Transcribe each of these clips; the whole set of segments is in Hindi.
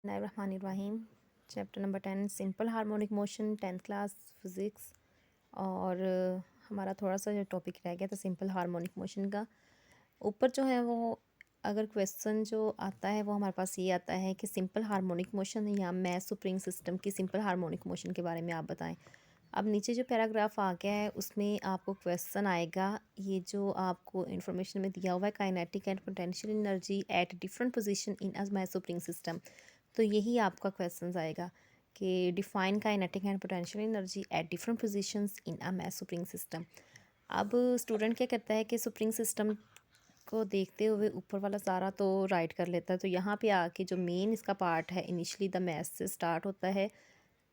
बिस्मिल्लाहिर्रहमानिर्रहीम। Chapter number 10 simple harmonic motion, 10th class physics. और हमारा थोड़ा सा जो टॉपिक रह गया था सिंपल हार्मोनिक मोशन का। ऊपर जो है वो अगर क्वेश्चन जो आता है वो हमारे पास ये आता है कि सिंपल हार्मोनिक मोशन या मैथ सुप्रीम सिस्टम की सिंपल हार्मोनिक मोशन के बारे में आप बताएं। अब नीचे जो पैराग्राफ आ गया है उसमें आपको क्वेश्चन आएगा, ये जो आपको इन्फॉर्मेशन में दिया हुआ है, kinetic and potential energy at different position in a math supreme system. तो यही आपका क्वेश्चन आएगा कि define kinetic and potential energy at different positions in a math supreme system. अब स्टूडेंट क्या करता है कि सुप्रीम सिस्टम को देखते हुए ऊपर वाला सारा तो राइट कर लेता है, तो यहाँ पे आके जो मेन इसका पार्ट है इनिशियली द मैथ से स्टार्ट होता है।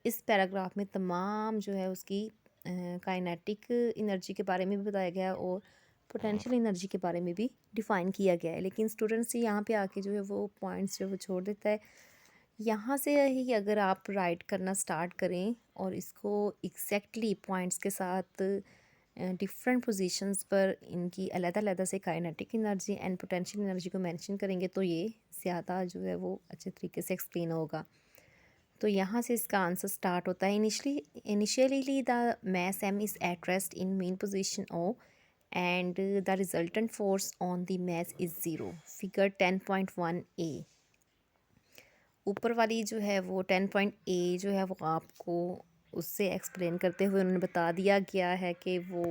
इस पैराग्राफ में तमाम जो है उसकी काइनेटिक एनर्जी के बारे में भी बताया गया है और पोटेंशियल एनर्जी के बारे में भी डिफ़ाइन किया गया है, लेकिन स्टूडेंट्स यहाँ पे आके जो है वो पॉइंट्स जो वो छोड़ देता है। यहाँ से ही अगर आप राइट करना स्टार्ट करें और इसको एग्जैक्टली पॉइंट्स के साथ डिफरेंट पोजीशंस पर इनकी अलग-अलग से kinetic energy and potential energy को मेंशन करेंगे तो ये ज़्यादा जो है वो अच्छे तरीके से एक्सप्लेन होगा। तो यहाँ से इसका आंसर स्टार्ट होता है। Initially the mass m is at rest in main position O and the resultant force on the mass is 0. Figure 10.1a। ऊपर वाली जो है वो 10.a जो है वो आपको उससे एक्सप्लेन करते हुए उन्होंने बता दिया गया है कि वो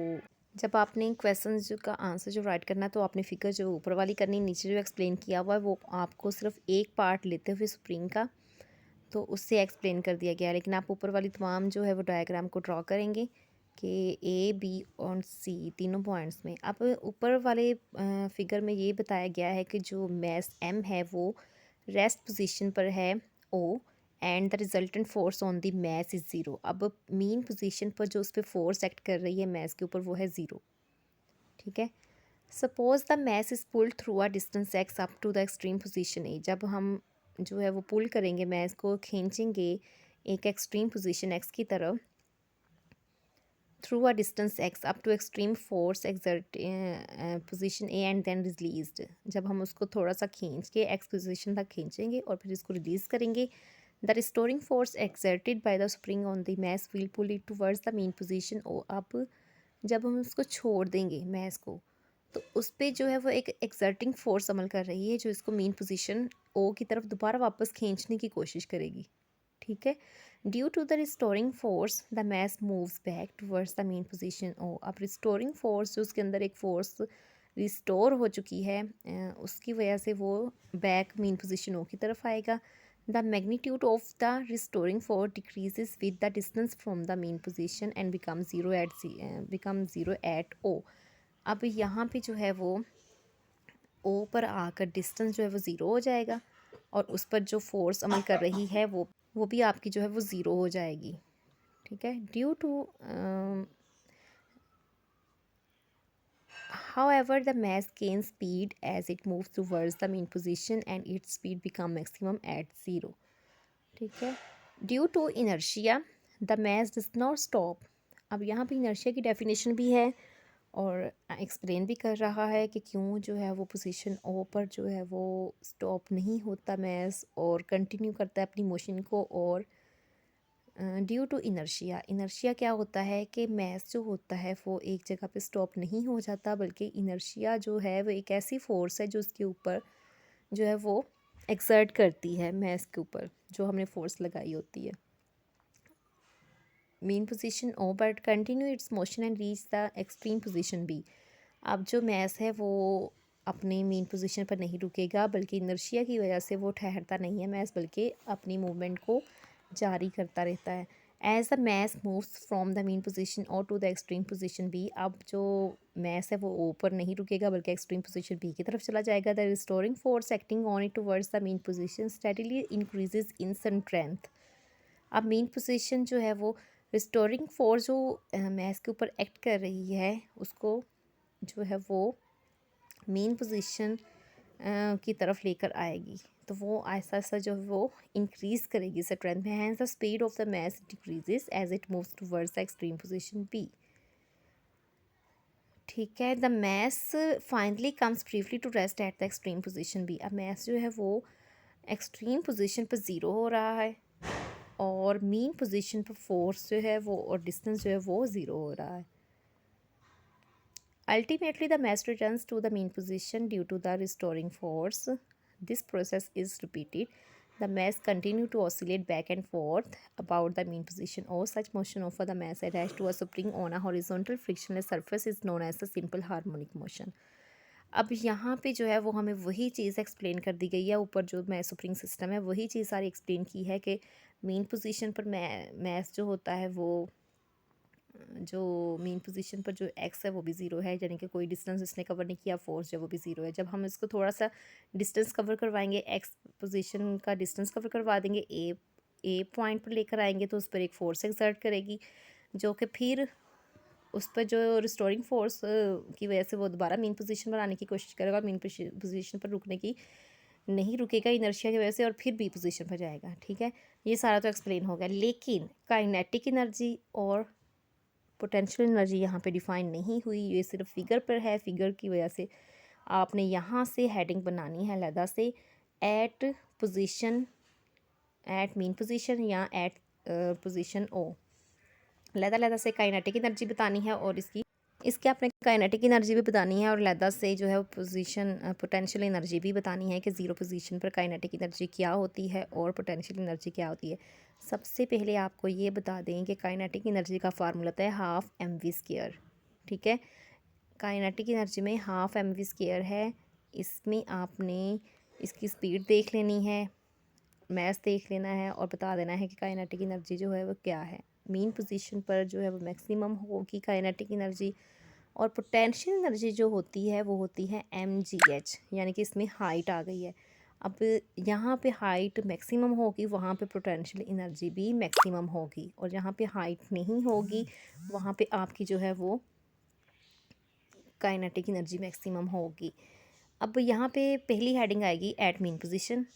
जब आपने क्वेश्चन जो का आंसर जो राइट करना है तो आपने फिगर जो ऊपर वाली करनी, नीचे जो एक्सप्लेन किया हुआ है वो आपको सिर्फ एक पार्ट लेते हुए स्प्रिंग का तो उससे एक्सप्लेन कर दिया गया है। लेकिन आप ऊपर वाली तमाम जो है वो डायग्राम को ड्रॉ करेंगे कि ए बी और सी तीनों पॉइंट्स में। अब ऊपर वाले फिगर में ये बताया गया है कि जो मैस एम है वो रेस्ट पोजीशन पर है O and the resultant force on the mass is zero. अब मीन पोजीशन पर जो उस पर फोर्स एक्ट कर रही है मैस के ऊपर वो है ज़ीरो। ठीक है। Suppose the mass is pulled through a distance x up to the extreme position A. जब हम जो है वो पुल करेंगे, मैस को खींचेंगे एक एक्सट्रीम पोजीशन एक्स की तरफ through a distance x up to extreme force exert position A and then released. जब हम उसको थोड़ा सा खींच के एक्स पोजीशन तक खींचेंगे और फिर इसको रिलीज़ करेंगे, the restoring force exerted by the spring on the mass will pull it towards the mean position O. अब जब हम उसको छोड़ देंगे मैस को तो उस पे जो है वो एक एक्सर्टिंग फोर्स अमल कर रही है जो इसको मेन पोजीशन ओ की तरफ दोबारा वापस खींचने की कोशिश करेगी। ठीक है। Due to the restoring force the mass moves back towards the mean position O. अब रिस्टोरिंग फोर्स जो उसके अंदर एक फोर्स रिस्टोर हो चुकी है उसकी वजह से वो बैक मेन पोजीशन ओ की तरफ आएगा। The magnitude of the restoring force decreases with the distance from the mean position and become zero at O. अब यहाँ पे जो है वो ओ पर आकर डिस्टेंस जो है वो ज़ीरो हो जाएगा और उस पर जो फोर्स अमल कर रही है वो भी आपकी जो है वो ज़ीरो हो जाएगी। ठीक है। Due to however the mass gains speed as it moves towards the main position and its speed become maximum at zero। ठीक है। Due to inertia the mass does not stop। अब यहाँ पे इनर्शिया की डेफिनेशन भी है और एक्सप्लेन भी कर रहा है कि क्यों जो है वो पोजीशन ओ पर जो है वो स्टॉप नहीं होता मैस और कंटिन्यू करता है अपनी मोशन को। और ड्यू टू इनर्शिया, इनर्शिया क्या होता है कि मैस जो होता है वो एक जगह पे स्टॉप नहीं हो जाता, बल्कि इनर्शिया जो है वो एक ऐसी फोर्स है जो उसके ऊपर जो है वो एक्सर्ट करती है मैस के ऊपर जो हमने फोर्स लगाई होती है। Mean position O but continue its motion and reach the extreme position B. अब जो मैस है वो अपनी मेन पोजीशन पर नहीं रुकेगा बल्कि इनर्शिया की वजह से वो ठहरता नहीं है मैस, बल्कि अपनी मूवमेंट को जारी करता रहता है। As the mass moves from the mean position और to the extreme position B. अब जो मैस है वो ऊपर नहीं रुकेगा बल्कि एक्सट्रीम पोजीशन बी की तरफ चला जाएगा। The restoring force acting on it towards the mean position steadily increases in strength. अब मेन पोजीशन जो है वो रिस्टोरिंग फोर्स जो मैस के ऊपर एक्ट कर रही है उसको जो है वो मेन पोजीशन की तरफ लेकर आएगी, तो वो आहिस्ता आहिस्ता जो है वो इंक्रीज़ करेगी स्ट्रेंथ में। Hence the speed of the mass decreases as it moves towards the extreme position B. ठीक है। The mass finally comes briefly to rest at the extreme position B. अब मैस जो है वो एक्सट्रीम पोजीशन पर ज़ीरो हो रहा है और मीन पोजीशन पर फोर्स जो है वो और डिस्टेंस जो है वो ज़ीरो हो रहा है। Ultimately, the mass returns to the mean position due to the restoring force. This process is repeated. The mass continue to oscillate back and forth about the mean position. Or such motion of the mass attached to a spring on a horizontal frictionless surface is known as the simple harmonic motion. अब यहाँ पे जो है वो हमें वही चीज़ एक्सप्लेन कर दी गई है, ऊपर जो मैस स्प्रिंग सिस्टम है वही चीज़ सारी एक्सप्लेन की है कि मेन पोजीशन पर मैस जो होता है वो जो मेन पोजीशन पर जो एक्स है वो भी ज़ीरो है, यानी कि कोई डिस्टेंस इसने कवर नहीं किया, फोर्स जो वो भी ज़ीरो है। जब हम इसको थोड़ा सा डिस्टेंस कवर करवाएंगे, एक्स पोजीशन का डिस्टेंस कवर करवा देंगे, ए पॉइंट पर लेकर आएंगे तो उस पर एक फोर्स एक्सर्ट करेगी जो कि फिर उस पर जो रिस्टोरिंग फोर्स की वजह से वो दोबारा मेन पोजीशन पर आने की कोशिश करेगा और मेन पोजीशन पर रुकने की नहीं रुकेगा इनर्शिया की वजह से और फिर बी पोजीशन पर जाएगा। ठीक है, ये सारा तो एक्सप्लेन हो गया, लेकिन काइनेटिक एनर्जी और पोटेंशियल एनर्जी यहाँ पे डिफाइन नहीं हुई, ये सिर्फ फिगर पर है। फिगर की वजह से आपने यहाँ से हेडिंग बनानी है अलहदा से, at position, at mean position या एट पोजीशन ओ, अलहदा से काइनेटिक एनर्जी बतानी है और इसके आपने काइनेटिक एनर्जी भी बतानी है और अलहदा से जो है पोजीशन पोटेंशियल एनर्जी भी बतानी है कि ज़ीरो पोजीशन पर काइनेटिक एनर्जी क्या होती है और पोटेंशियल एनर्जी क्या होती है। सबसे पहले आपको ये बता दें कि काइनेटिक एनर्जी का फार्मूला है हाफ एम वी स्क्वायर। ठीक है, काइनेटिक एनर्जी में हाफ एम वी स्क्वायर है। इसमें आपने इसकी स्पीड देख लेनी है, मैथ देख लेना है और बता देना है कि काइनेटिक एनर्जी जो है वो क्या है। मेन पोजीशन पर जो है वो मैक्सिमम होगी काइनेटिक एनर्जी और पोटेंशियल एनर्जी जो होती है वो होती है mgh, यानी कि इसमें हाइट आ गई है। अब यहाँ पे हाइट मैक्सिमम होगी, वहाँ पे पोटेंशियल एनर्जी भी मैक्सिमम होगी, और जहाँ पे हाइट नहीं होगी वहाँ पे आपकी जो है वो काइनेटिक एनर्जी मैक्सिमम होगी। अब यहाँ पे पहली हेडिंग आएगी at mean position,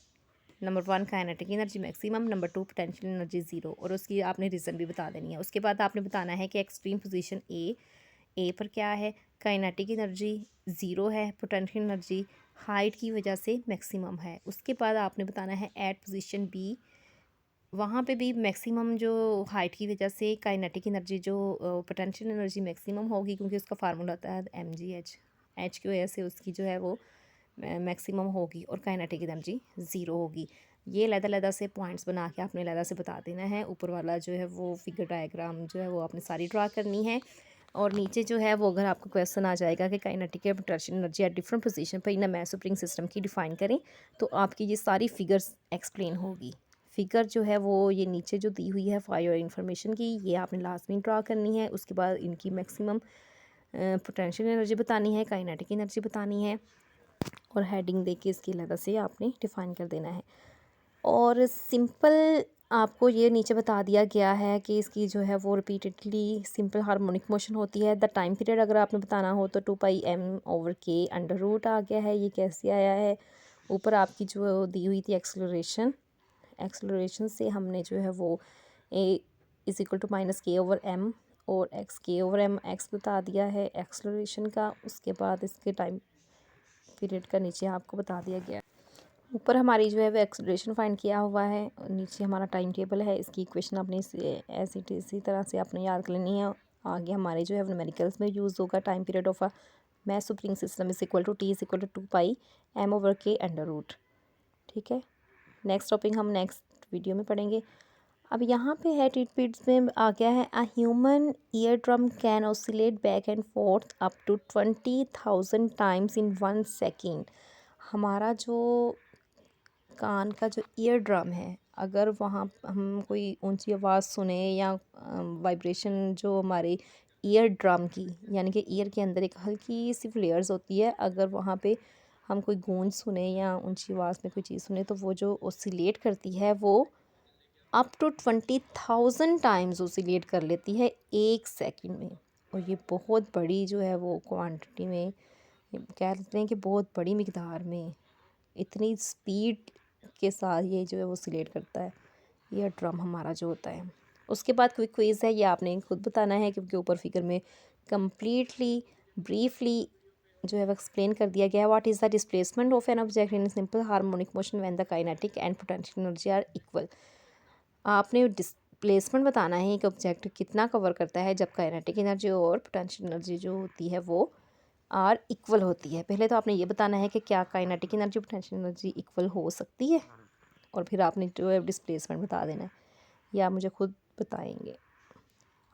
number 1 kinetic energy maximum, number 2 potential energy zero, और उसकी आपने रीज़न भी बता देनी है। उसके बाद आपने बताना है कि एक्सट्रीम पोजीशन ए पर क्या है, काइनेटिक एनर्जी ज़ीरो है, पोटेंशियल एनर्जी हाइट की वजह से मैक्सिमम है। उसके बाद आपने बताना है एट पोजीशन बी, वहाँ पे भी मैक्सिमम जो हाइट की वजह से काइनेटिक एनर्जी जो पोटेंशियल एनर्जी मैक्सिमम होगी, क्योंकि उसका फार्मूला होता है mgh, एच की वजह से उसकी जो है वो मैक्सिमम होगी और काइनेटिक एनर्जी ज़ीरो होगी। ये अलग-अलग से पॉइंट्स बना के आपने अलग से बता देना है। ऊपर वाला जो है वो फिगर डायग्राम जो है वो आपने सारी ड्रा करनी है, और नीचे जो है वो अगर आपको क्वेश्चन आ जाएगा कि काइनेटिक या potential energy at different position पर इन अ मैस स्प्रिंग सिस्टम की डिफाइन करें, तो आपकी ये सारी फिगर्स एक्सप्लेन होगी। फिगर जो है वो ये नीचे जो दी हुई है फॉर योर इन्फॉर्मेशन की, ये आपने लास्ट में ड्रा करनी है। उसके बाद इनकी मैक्सिमम पोटेंशियल एनर्जी बतानी है, काइनेटिक एनर्जी बतानी है, और हेडिंग दे के इसकी अलग से आपने डिफ़ाइन कर देना है। और सिंपल आपको ये नीचे बता दिया गया है कि इसकी जो है वो रिपीटेडली सिंपल हार्मोनिक मोशन होती है। द टाइम पीरियड अगर आपने बताना हो तो 2πm/k अंडर रूट आ गया है। ये कैसे आया है, ऊपर आपकी जो दी हुई थी एक्सलरेशन, एक्सलरेशन से हमने जो है वो a=-k/m और x k/m बता दिया है एक्सलरेशन का। उसके बाद इसके टाइम पीरियड का नीचे आपको बता दिया गया। ऊपर हमारी जो है वो एक्सलरेशन फाइंड किया हुआ है, नीचे हमारा टाइम टेबल है। इसकी इक्वेशन अपनी ऐसी इसी तरह से आपने याद कर लेनी है। आगे हमारे जो है न्यूमेरिकल्स में यूज़ होगा। Time period of a mass spring system T=2πm/k under root. ठीक है, नेक्स्ट टॉपिक हम नेक्स्ट वीडियो में पढ़ेंगे। अब यहाँ पे है टिटबिट्स में आ गया है, a human eardrum can oscillate back and forth up to 20,000 times in 1 second. हमारा जो कान का जो ईयर ड्रम है, अगर वहाँ हम कोई ऊंची आवाज़ सुने या वाइब्रेशन जो हमारे ईयर ड्रम की, यानी कि ईयर के अंदर एक हल्की सी फ्लेयर्स होती है, अगर वहाँ पे हम कोई गूंज सुने या ऊंची आवाज़ में कोई चीज़ सुने तो वो जो ओसिलेट करती है वो अप टू 20,000 टाइम्स ओसिलेट कर लेती है 1 सेकंड में। और ये बहुत बड़ी जो है वो क्वांटिटी में, कह सकते हैं कि बहुत बड़ी मिकदार में, इतनी स्पीड के साथ ये जो है वो ओसिलेट करता है ये ड्रम हमारा जो होता है। उसके बाद क्विक क्विज़ है, ये आपने खुद बताना है क्योंकि ऊपर फिगर में कम्प्लीटली ब्रीफली जो है वो एक्सप्लेन कर दिया गया है। What is the displacement of an object in simple harmonic motion when the kinetic and potential energy are equal. आपने डिस्प्लेसमेंट बताना है एक ऑब्जेक्ट कितना कवर करता है जब काइनेटिक एनर्जी और पोटेंशियल एनर्जी जो होती है वो आर इक्वल होती है। पहले तो आपने ये बताना है कि क्या kinetic energy potential energy equal हो सकती है, और फिर आपने जो है डिस्प्लेसमेंट बता देना है, या आप मुझे खुद बताएंगे।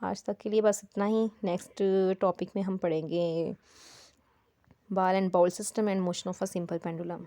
आज तक के लिए बस इतना ही। नेक्स्ट टॉपिक में हम पढ़ेंगे ball and bowl system and motion of a simple pendulum.